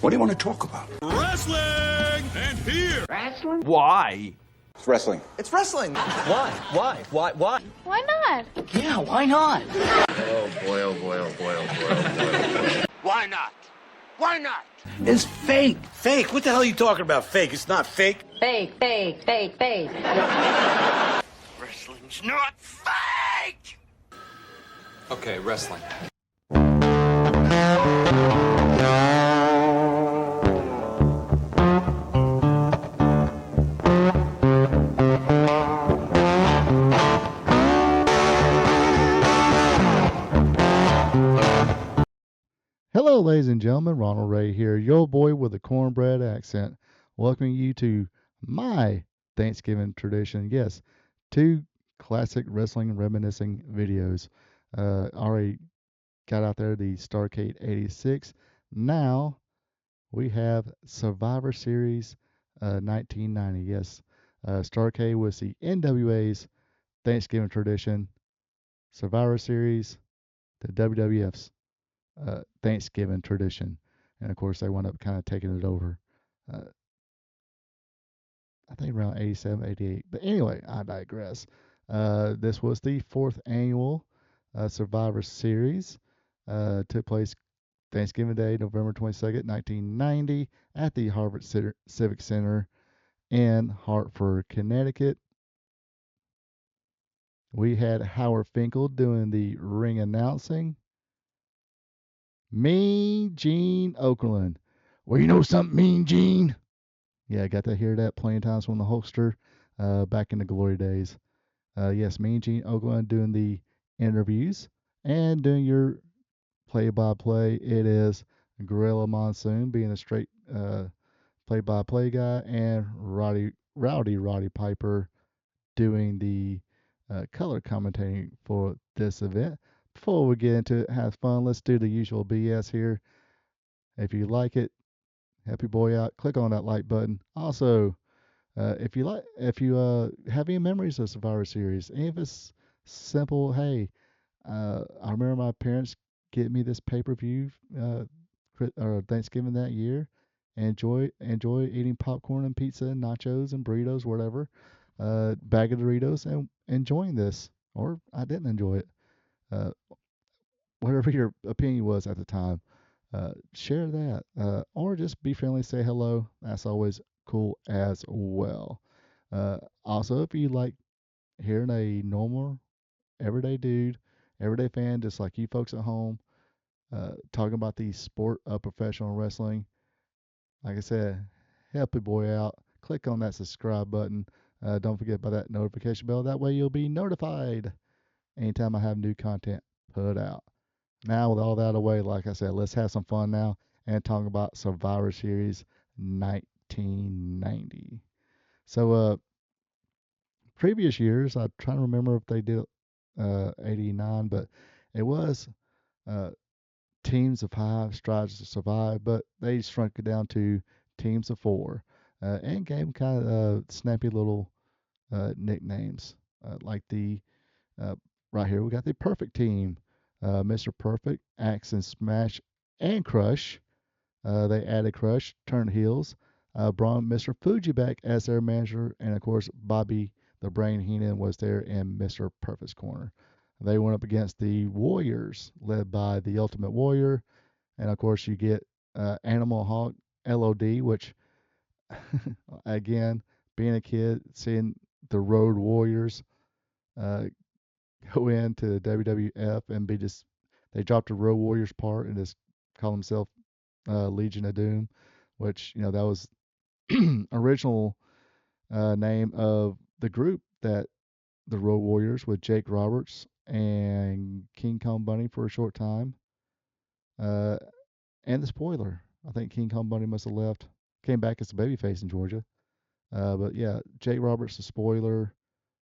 What do you want to talk about? Wrestling! And here! Wrestling? Why? It's wrestling. It's wrestling. Why? Why not? Yeah, why not? Oh boy, oh boy, oh boy, oh boy, oh boy. Why not? Why not? It's fake. Fake? What the hell are you talking about? Fake? It's not fake. Fake. Wrestling's not fake! Okay, wrestling. Hello, ladies and gentlemen. Ronald Ray here, your boy with a cornbread accent, welcoming you to my Thanksgiving tradition. Yes, 2 classic wrestling reminiscing videos. Already got out there the Starrcade 86. Now we have Survivor Series 1990. Yes, Starrcade was the NWA's Thanksgiving tradition. Survivor Series, the WWF's Thanksgiving tradition, and of course they wound up kind of taking it over. I think around 87, 88. But anyway, I digress. This was the 4th annual Survivor Series. Took place Thanksgiving Day, November 22nd, 1990, at the Harvard Civic Center in Hartford, Connecticut. We had Howard Finkel doing the ring announcing. Mean Gene Okerlund. Well, you know something, Mean Gene? Yeah, I got to hear that plenty of times from the Hulkster back in the glory days. Yes, Mean Gene Okerlund doing the interviews and doing your play-by-play. It is Gorilla Monsoon being a straight play-by-play guy, and Roddy Piper doing the color commentating for this event. Before we get into it, have fun, let's do the usual BS here. If you like it, help your boy out, click on that like button. Also, if you have any memories of Survivor Series, even if it's simple, hey, I remember my parents getting me this pay-per-view or Thanksgiving that year. Enjoy eating popcorn and pizza and nachos and burritos, whatever, bag of Doritos, and enjoying this, or I didn't enjoy it. Whatever your opinion was at the time, share that, or just be friendly, say hello. That's always cool as well. Also, if you like hearing a normal, everyday dude, everyday fan, just like you folks at home, talking about the sport of professional wrestling, like I said, help your boy out. Click on that subscribe button. Don't forget about that notification bell. That way you'll be notified anytime I have new content put out. Now, with all that out of the way, like I said, let's have some fun now and talk about Survivor Series 1990. So, previous years, I'm trying to remember if they did 89, but it was teams of 5 strives to survive, but they shrunk it down to teams of 4 and gave them kind of snappy little nicknames like the right here we got the Perfect Team. Mr. Perfect, Axe and Smash, and Crush. They added Crush, turned heels, brought Mr. Fuji back as their manager, and of course Bobby the Brain Heenan was there in Mr. Perfect's corner. They went up against the Warriors, led by the Ultimate Warrior, and of course you get Animal Hawk LOD, which again, being a kid, seeing the Road Warriors go into the WWF and they dropped the Road Warriors part and just call themselves Legion of Doom, which, that was original name of the group, that the Road Warriors, with Jake Roberts and King Kong Bunny for a short time. And the Spoiler. I think King Kong Bunny must have left, came back as a babyface in Georgia. But yeah, Jake Roberts, the Spoiler,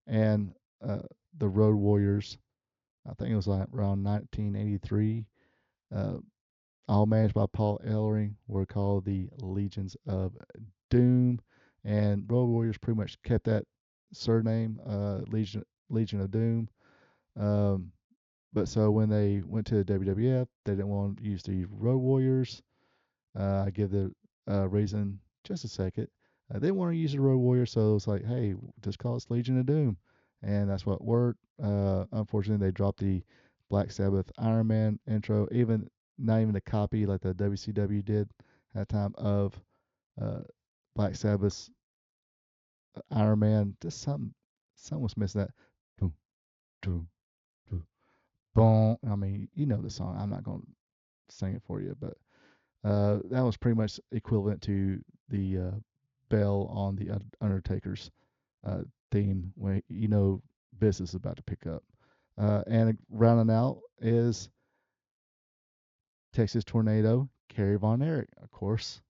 and the Road Warriors. I think it was like around 1983. All managed by Paul Ellering, were called the Legions of Doom, and Road Warriors pretty much kept that surname, Legion of Doom. But so when they went to the WWF, they didn't want to use the Road Warriors. I give the reason just a second. They want to use the Road Warrior, so it's like, hey, just call it Legion of Doom, and that's what worked. Unfortunately, they dropped the Black Sabbath Iron Man intro, even not even a copy like the WCW did at the time of uh, Black Sabbath's Iron Man. Just something was missing. That boom, boom, boom, boom. I mean, you know the song. I'm not going to sing it for you, but that was pretty much equivalent to the bell on the Undertaker's uh, theme when you know business is about to pick up. And rounding out is Texas Tornado, Kerry Von Erich, of course.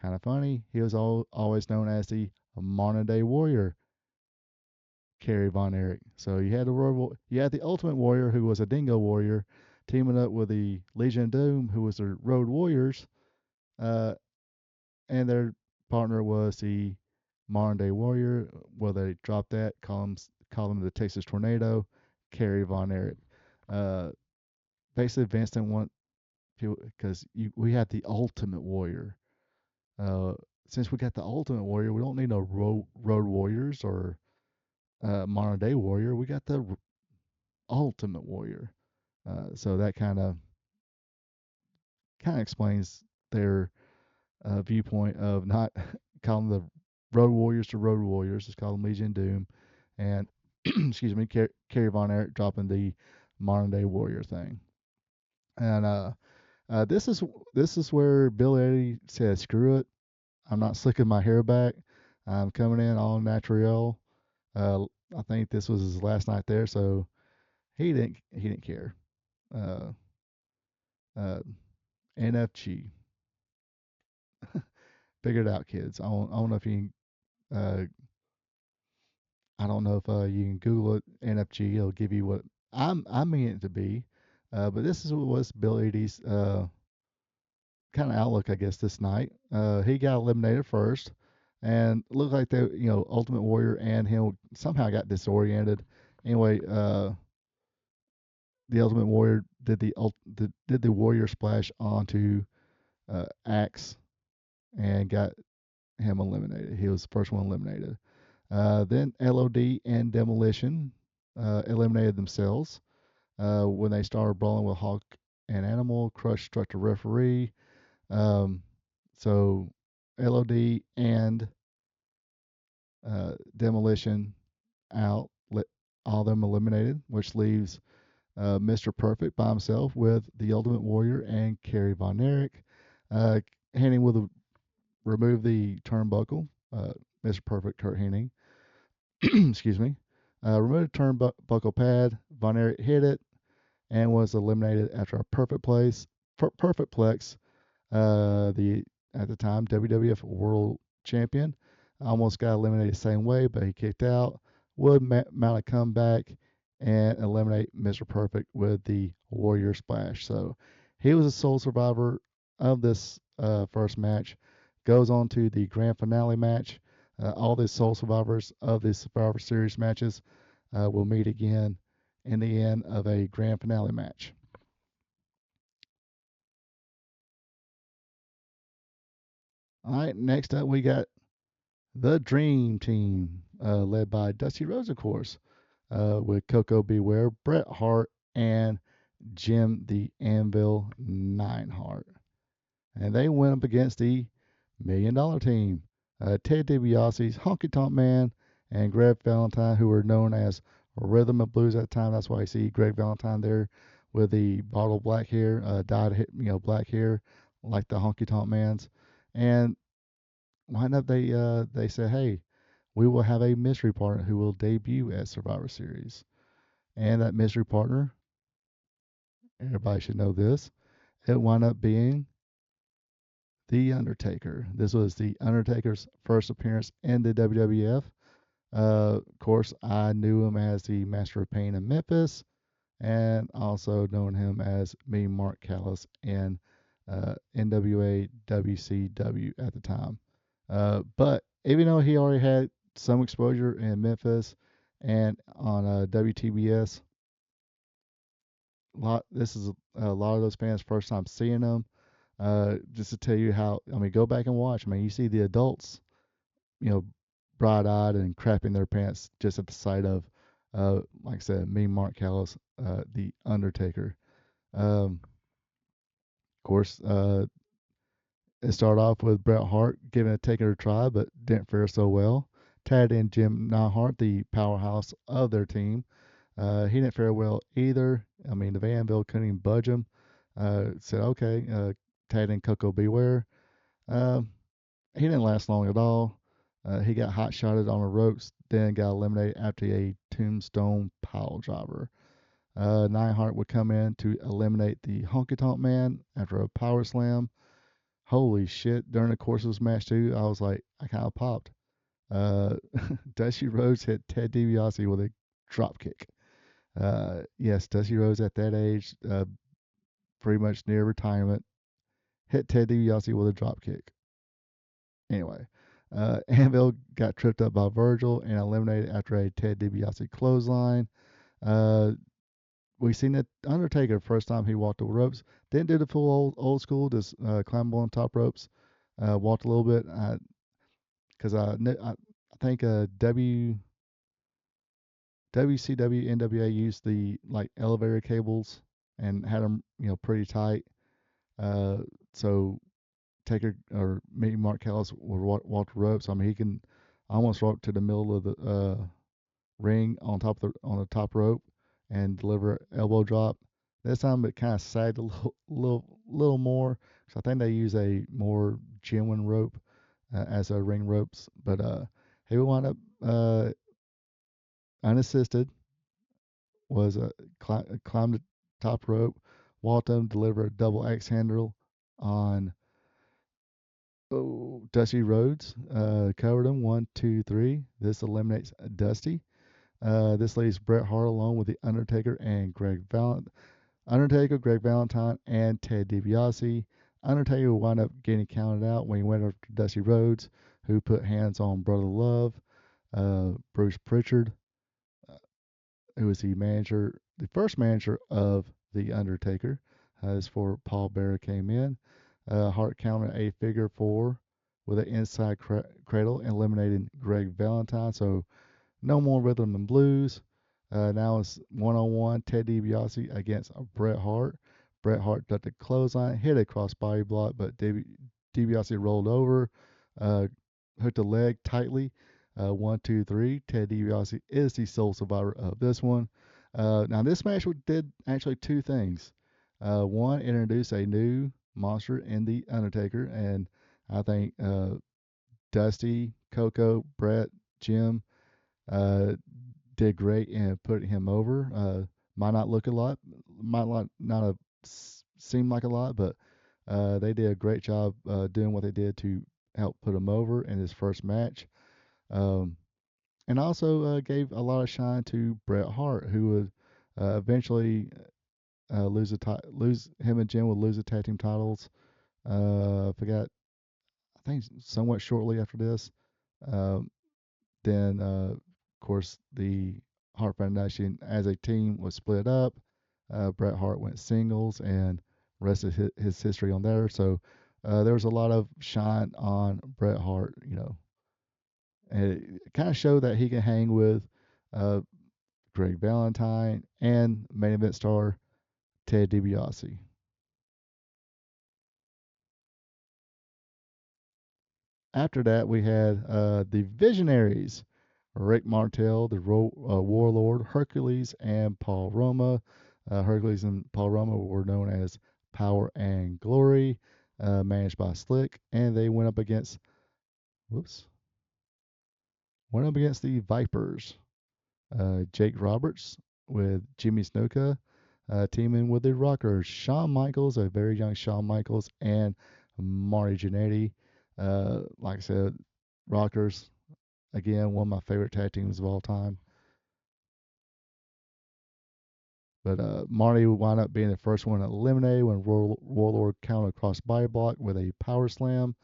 Kind of funny. He was always known as the modern day warrior, Kerry Von Erich. So you had the Ultimate Warrior, who was a Dingo Warrior, teaming up with the Legion of Doom, who was the Road Warriors, uh, and their partner was the modern day warrior. Well, they dropped that, call him the Texas Tornado, Kerry Von Erich. Uh, Basically, Vince didn't want people because we had the Ultimate Warrior. Uh, since we got the Ultimate Warrior, we don't need no road warriors or modern day warrior. We got the Ultimate Warrior. So that kind of explains their viewpoint of not calling the Road Warriors to Road Warriors. It's called Legion Doom, and excuse me, Kerry Von Erich dropping the modern day warrior thing. And this is where Bill Eddie said, "Screw it, I'm not slicking my hair back. I'm coming in all natural." Uh, I think this was his last night there, so he didn't care. Uh, uh, NFG, figure it out, kids. I don't know if you can, I don't know if you can Google it, NFG. It'll give you what I mean it to be. But this is what was Bill Eadie's kind of outlook, I guess, this night. He got eliminated first, and it looked like Ultimate Warrior and him somehow got disoriented. Anyway, the Ultimate Warrior did the Warrior Splash onto Axe and got him eliminated. He was the first one eliminated. Then LOD and Demolition eliminated themselves when they started brawling with Hulk and Animal. Crush struck the referee. Um, so LOD and Demolition out, all of them eliminated, which leaves Mr. Perfect by himself with the Ultimate Warrior and Kerry Von Erich. Hennig will remove the turnbuckle. Mr. Perfect hurt Hennig. Excuse me. Removed the turnbuckle pad. Von Erich hit it and was eliminated after a perfect plex. The at the time WWF World Champion almost got eliminated the same way, but he kicked out. Would mount a comeback and eliminate Mr. Perfect with the Warrior Splash. So he was a sole survivor of this first match. Goes on to the grand finale match. All the sole survivors of the Survivor Series matches will meet again in the end of a grand finale match. All right, next up we got the Dream Team, led by Dusty Rhodes, of course, with Coco Beware, Bret Hart, and Jim the Anvil Neidhart. And they went up against the Million Dollar Team, Ted DiBiase's Honky Tonk Man and Greg Valentine, who were known as Rhythm of Blues at the time. That's why you see Greg Valentine there with the bottle black hair, dyed black hair like the Honky Tonk Man's. And why not they said, hey, we will have a mystery partner who will debut at Survivor Series. And that mystery partner, everybody should know this, it wound up being The Undertaker. This was The Undertaker's first appearance in the WWF. Of course, I knew him as the Master of Pain in Memphis, and also known him as Mean Mark Callis in NWA WCW at the time. But even though he already had some exposure in Memphis and on WTBS, this is a lot of those fans' first time seeing him. Just to tell you how, I mean, go back and watch. I mean, you see the adults, you know, bright-eyed and crapping their pants just at the sight of, like I said, me, Mark Callis, the Undertaker. Of course, it started off with Bret Hart giving a Taker a try, but didn't fare so well. Tagged in Jim Neidhart, the powerhouse of their team. He didn't fare well either. I mean, the Anvil couldn't even budge him. Said, okay, tagged in Coco Beware. Um, he didn't last long at all. He got hot shotted on the ropes, then got eliminated after a tombstone pile driver. Neidhart would come in to eliminate the Honky Tonk Man after a power slam. Holy shit! During the course of this match too, I was like, I kind of popped. Uh, Dusty Rhodes hit Ted DiBiase with a drop kick. Yes, Dusty Rhodes at that age, pretty much near retirement, hit Ted DiBiase with a drop kick. Anyway, Anvil got tripped up by Virgil and eliminated after a Ted DiBiase clothesline. Uh, we seen the Undertaker first time he walked the ropes. Didn't do the full old school, just climb on top ropes. Walked a little bit because I think WCW NWA used the like elevator cables and had them pretty tight. Uh, so Taker or maybe Mark Callis would walk the ropes. I mean, he can almost walk to the middle of the ring on the top rope and deliver an elbow drop. This time it kind of sagged a little more. So I think they use a more genuine rope as a ring ropes. But he would wind up unassisted. Was climbed the top rope, walked him, delivered a double axe handle on Dusty Rhodes. Covered him 1, 2, 3. This eliminates Dusty. This leaves Bret Hart alone with the Undertaker and Greg Valentine, and Ted DiBiase. Undertaker would wind up getting counted out when he went over to Dusty Rhodes, who put hands on Brother Love. Bruce Pritchard, who was the first manager of the Undertaker, as for Paul Bearer came in. Hart counted a figure 4 with an inside cradle, eliminating Greg Valentine. So no more rhythm and blues. Now it's 1-on-1 Ted DiBiase against Bret Hart. Bret Hart ducked a clothesline, hit a crossbody block, but DiBiase rolled over, hooked the leg tightly. 1, 2, 3. Ted DiBiase is the sole survivor of this one. Now this match did actually two things. One, introduced a new monster in the Undertaker, and I think Dusty, Coco, Bret, Jim did great in putting him over. Might not look a lot, might not have seemed like a lot, but they did a great job doing what they did to help put him over in his first match. And also gave a lot of shine to Bret Hart, who would eventually lose him and Jim would lose the tag team titles. I think somewhat shortly after this. Then, of course, the Hart Foundation as a team was split up. Bret Hart went singles, and rest of his history on there. So there was a lot of shine on Bret Hart, and it kind of showed that he can hang with uh, Greg Valentine and main event star Ted DiBiase. After that, we had the Visionaries, Rick Martel, the Warlord, Hercules, and Paul Roma. Hercules and Paul Roma were known as Power and Glory, managed by Slick, and they went up against the Vipers. Jake Roberts with Jimmy Snuka, teaming with the Rockers, Shawn Michaels, a very young Shawn Michaels, and Marty Jannetty. Like I said, Rockers, again, one of my favorite tag teams of all time. But Marty would wind up being the first one eliminated when Warlord countered across body block with a power slam.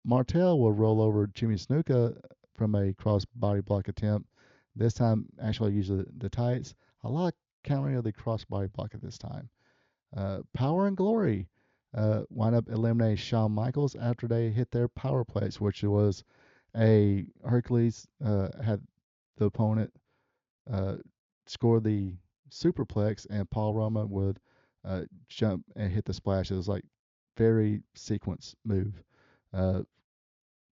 Martel will roll over Jimmy Snuka from a cross body block attempt. This time, actually use the tights. A lot of countering of the cross body block at this time. Power and Glory. wound up eliminating Shawn Michaels after they hit their power plays, which was a Hercules had the opponent uh, score the superplex, and Paul Roma would jump and hit the splash. It was like very sequence move, uh,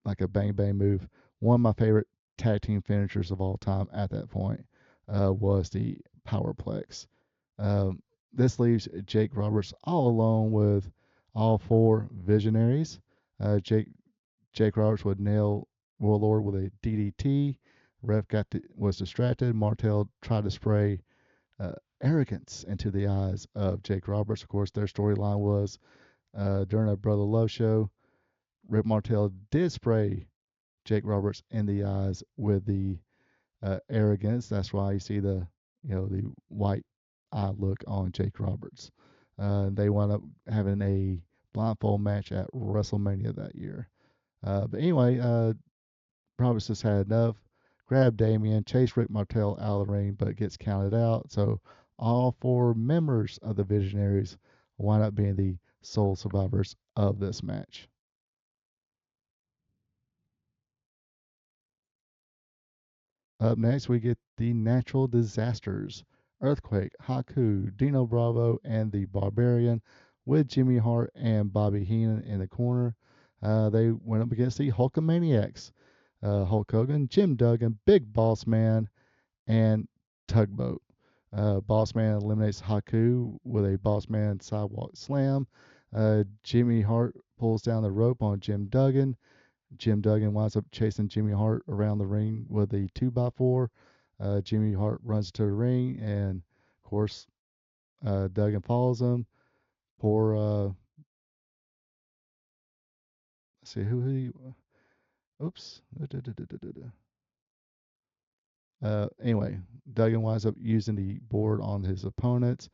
like a bang bang move. One of my favorite tag team finishers of all time at that point was the powerplex. This leaves Jake Roberts all alone with all four visionaries. Jake Roberts would nail Warlord with a DDT. Ref was distracted. Martel tried to spray uh, arrogance into the eyes of Jake Roberts. Of course, their storyline was during a Brother Love show, Rip Martel did spray Jake Roberts in the eyes with the arrogance. That's why you see the white eye look on Jake Roberts. They wound up having a blindfold match at WrestleMania that year. But anyway, Roberts just had enough. Grabbed Damien, chased Rick Martel out of the ring, but gets counted out. So all four members of the Visionaries wind up being the sole survivors of this match. Up next, we get the natural disasters. Earthquake, Haku, Dino Bravo, and the Barbarian with Jimmy Hart and Bobby Heenan in the corner. They went up against the Hulkamaniacs. Hulk Hogan, Jim Duggan, Big Boss Man, and Tugboat. Boss Man eliminates Haku with a Boss Man sidewalk slam. Jimmy Hart pulls down the rope on Jim Duggan. Jim Duggan winds up chasing Jimmy Hart around the ring with a 2x4. Jimmy Hart runs to the ring, and of course, Duggan follows him. Poor, let's see who he. Oops. Anyway, Duggan winds up using the board on his opponents.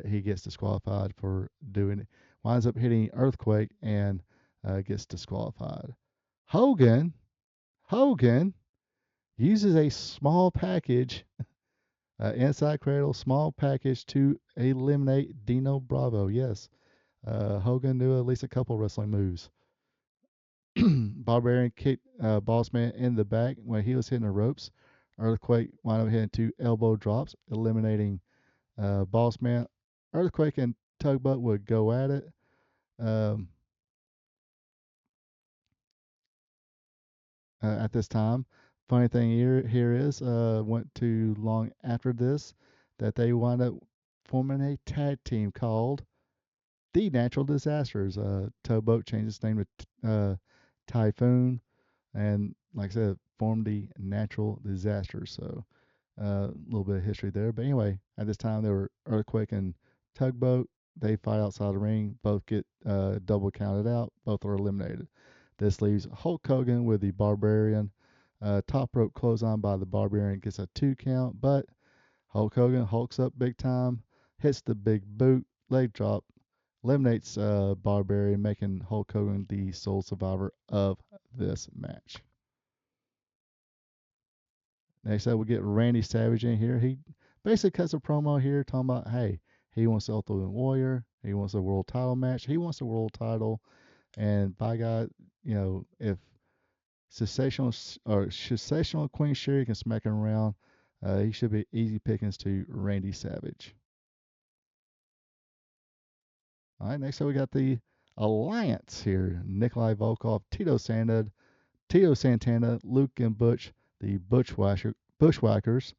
He gets disqualified for doing it. Winds up hitting Earthquake and gets disqualified. Hogan uses a small package, inside cradle, small package to eliminate Dino Bravo. Yes, Hogan knew at least a couple wrestling moves. Barbarian kicked Boss Man in the back when he was hitting the ropes. Earthquake wound up hitting two elbow drops, eliminating Boss Man. Earthquake and Tugboat would go at it. Um, at this time. Funny thing here is went too long after this that they wound up forming a tag team called the Natural Disasters. Towboat changed its name to Typhoon, and like I said, formed the Natural Disasters. So a little bit of history there. But anyway, at this time, they were Earthquake and Tugboat. They fight outside the ring. Both get double counted out. Both are eliminated. This leaves Hulk Hogan with the Barbarian. Top rope clothesline by the Barbarian gets a 2 count, but Hulk Hogan hulks up big time, hits the big boot, leg drop, eliminates Barbarian, making Hulk Hogan the sole survivor of this match. Next up, we get Randy Savage in here. He basically cuts a promo here talking about, hey, he wants the Ultimate Warrior. He wants a world title match. He wants a world title. And by God, if sensational Queen Sherry can smack him around, he should be easy pickings to Randy Savage. All right, next up we got the Alliance here. Nikolai Volkov, Tito Santana, Luke and Butch, the Bushwhackers.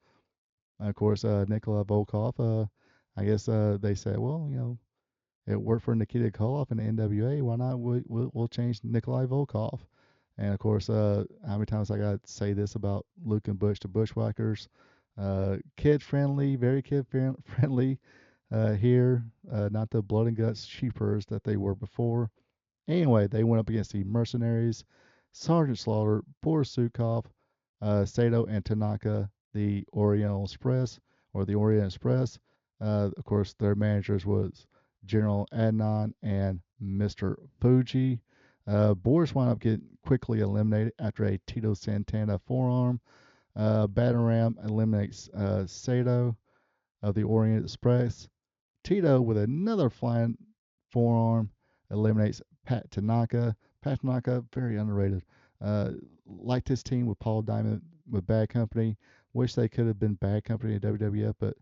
Of course, Nikolai Volkov, I guess they said, well, it worked for Nikita Koloff in the NWA. Why not? We'll change Nikolai Volkov. And of course, how many times I got to say this about Luke and Butch, the Bushwhackers? Kid friendly, very kid friendly here. Not the blood and guts sheepers that they were before. Anyway, they went up against the Mercenaries, Sergeant Slaughter, Boris Sukov, Sato, and Tanaka, the Oriental Express, or the Orient Express. Of course, their managers was General Adnan and Mr. Fuji. Boris wound up getting quickly eliminated after a Tito Santana forearm. Battleram eliminates Sato of the Orient Express. Tito with another flying forearm eliminates Pat Tanaka. Pat Tanaka, very underrated. Liked his team with Paul Diamond with Bad Company. Wish they could have been Bad Company in WWF, but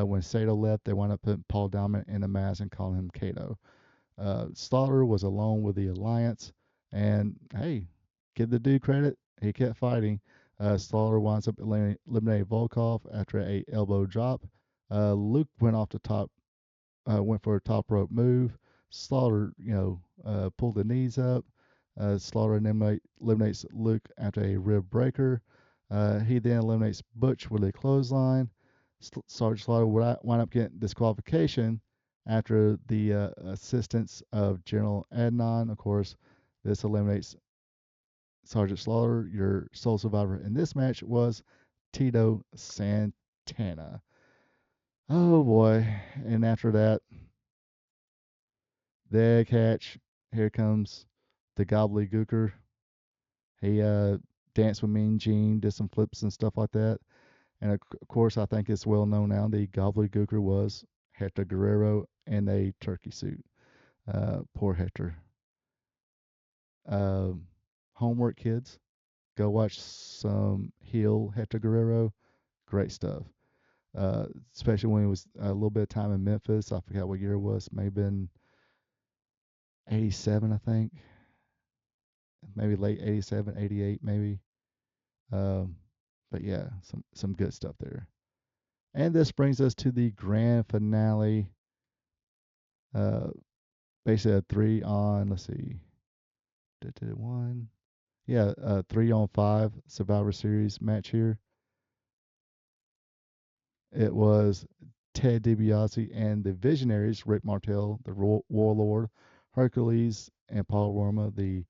when Sato left, they wound up putting Paul Diamond in a mask and calling him Kato. Slaughter was alone with the Alliance, and hey, give the dude credit. He kept fighting. Slaughter winds up eliminating Volkov after a elbow drop. Luke went off the top, went for a top rope move. Slaughter, pulled the knees up. Slaughter eliminates Luke after a rib breaker. He then eliminates Butch with a clothesline. Sergeant Slaughter wound up getting disqualification after the assistance of General Adnan. Of course, this eliminates Sergeant Slaughter. Your sole survivor in this match was Tito Santana. Oh boy. And after that, the egg hatch. Here comes the gobbledygooker. He danced with Mean Gene, did some flips and stuff like that. And of course, I think it's well known now the gobbledygooker was Hector Guerrero in a turkey suit. Poor Hector. Homework, kids. Go watch some heel Hector Guerrero. Great stuff. Especially when it was a little bit of time in Memphis. I forgot what year it was. Maybe been 87, I think. Maybe late 87, 88, maybe. But yeah, some good stuff there. And this brings us to the grand finale. Basically a 3-on, let's see. Did one? Yeah, 3-on-5 Survivor Series match here. It was Ted DiBiase and the Visionaries, Rick Martel, the Warlord, Hercules, and Paul Roma, the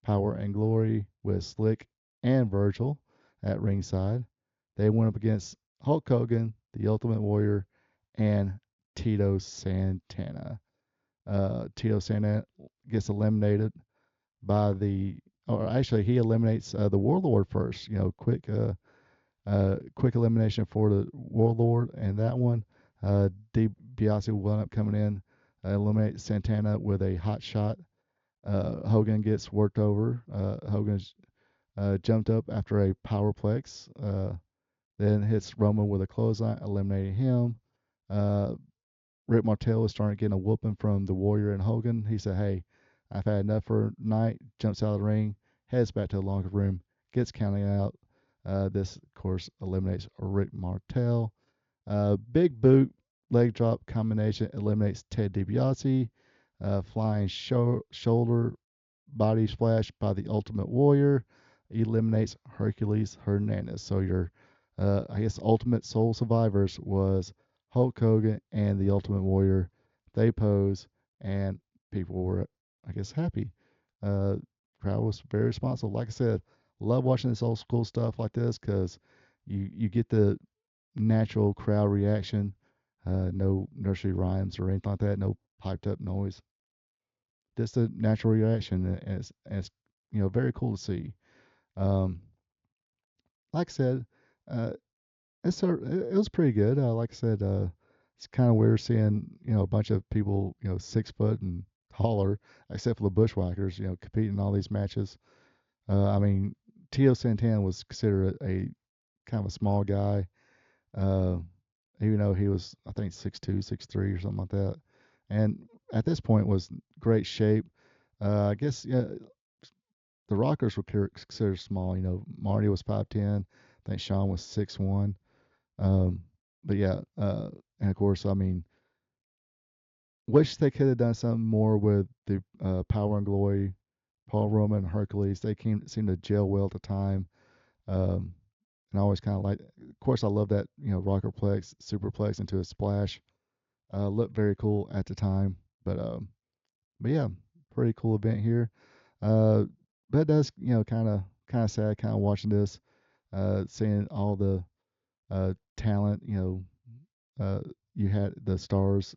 Power and Glory, with Slick and Virgil at ringside. They went up against Hulk Hogan, the Ultimate Warrior, and Tito Santana. Tito Santana gets eliminated by or actually he eliminates the Warlord first. Quick elimination for the Warlord, and that one, DiBiase will end up coming in, eliminate Santana with a hot shot. Hogan gets worked over. Hogan's jumped up after a powerplex, then hits Roman with a clothesline, eliminating him. Rick Martel is starting getting a whooping from the Warrior and Hogan. He said, "Hey, I've had enough for a night." Jumps out of the ring, heads back to the locker room, gets counted out. This, of course, eliminates Rick Martel. Big boot, leg drop combination eliminates Ted DiBiase. Flying shoulder body splash by the Ultimate Warrior eliminates Hercules Hernandez. So your, I guess, ultimate sole survivors was Hulk Hogan and the Ultimate Warrior. They pose, and people were, I guess, happy. Crowd was very responsive. Like I said, love watching this old school stuff like this because you get the natural crowd reaction. No nursery rhymes or anything like that. No piped up noise. Just a natural reaction, and it's very cool to see. Um, like I said, uh, it was pretty good. Like I said, it's kind of weird seeing a bunch of people 6 foot and taller, except for the Bushwhackers, competing in all these matches. I mean, Tio Santana was considered a kind of a small guy, uh, even though he was, I think, 6'2", 6'3", or something like that. And at this point was great shape. I guess the Rockers were considered small. Marty was 5'10". I think Shawn was 6'1". But yeah, and of course, I mean, wish they could have done something more with the Power and Glory, Paul Roman and Hercules. They seemed to gel well at the time. And I always kind of like, of course, I love that, rockerplex, superplex into a splash. Looked very cool at the time. But yeah, pretty cool event here. But it does, kind of sad, kind of watching this, seeing all the talent, you had the stars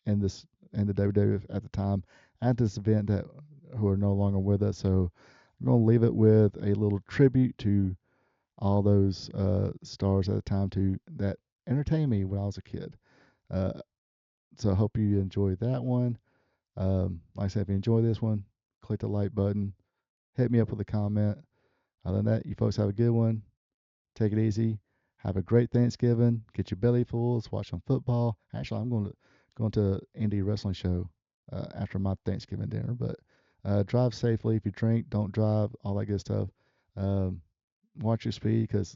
in the WWF at the time at this event that who are no longer with us. So I'm gonna leave it with a little tribute to all those stars at the time that entertained me when I was a kid. Uh, so I hope you enjoyed that one. Like I said, if you enjoy this one, click the like button, hit me up with a comment. Other than that, you folks have a good one. Take it easy. Have a great Thanksgiving. Get your belly full. Let's watch some football. Actually, I'm going to indie wrestling show after my Thanksgiving dinner. But drive safely. If you drink, don't drive. All that good stuff. Um, watch your speed because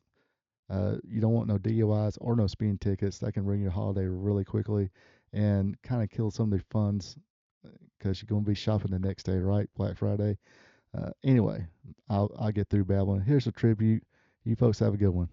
you don't want no DUIs or no speeding tickets. That can ruin your holiday really quickly and kind of kill some of the funds because you're going to be shopping the next day, right? Black Friday. Anyway, I'll get through babbling. Here's a tribute. You folks have a good one.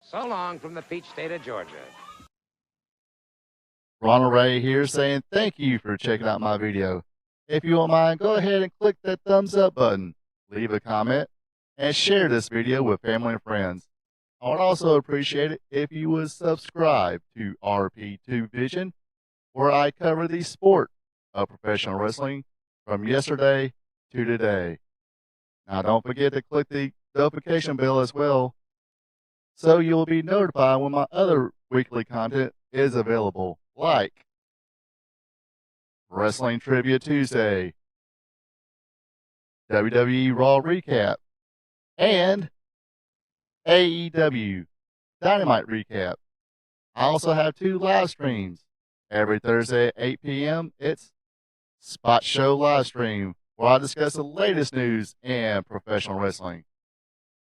So long from the peach state of Georgia. Ronald Ray here saying thank you for checking out my video. If you don't mind, go ahead and click that thumbs up button, leave a comment, and share this video with family and friends. I would also appreciate it if you would subscribe to RP2 Vision, where I cover the sport of professional wrestling from yesterday to today. Now don't forget to click the notification bell as well, so you'll be notified when my other weekly content is available, like Wrestling Trivia Tuesday, WWE Raw Recap, and AEW Dynamite Recap. I also have 2 live streams. Every Thursday at 8 p.m., it's Spot Show Live Stream, where I discuss the latest news in professional wrestling.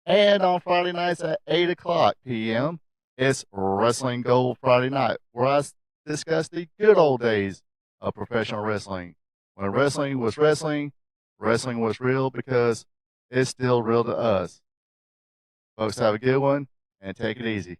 And on Friday nights at 8 o'clock p.m., it's Wrestling Gold Friday Night, where I discuss the good old days of professional wrestling. When wrestling was wrestling, wrestling was real because it's still real to us. Folks, have a good one and take it easy.